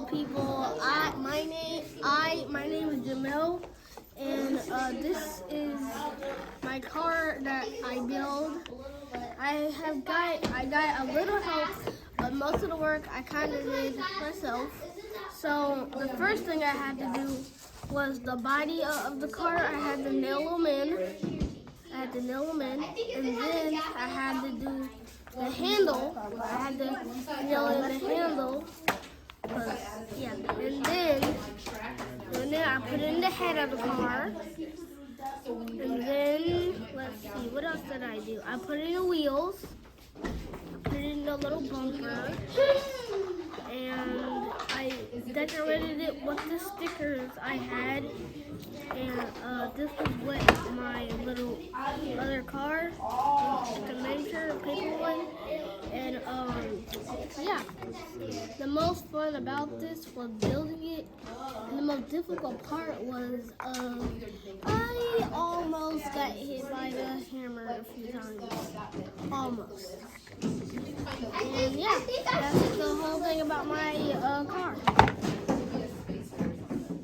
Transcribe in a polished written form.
people. My name is Jamel, and this is my car that I build. I got a little help, but most of the work I kind of did myself. So the first thing I had to do was the body of the car. I had to nail them in. And then I had to do the handle. I had to nail in the handle. And then I put in the head of the car. And then, let's see, what else did I do? I put in the wheels. I put in the little bumper. And I decorated it with the stickers I had. And this was what my little other car, the miniature paper one. And yeah, the most fun about this was building it. And the most difficult part was I almost got hit by the hammer a few times. Almost. And yeah, that's the whole thing about my car.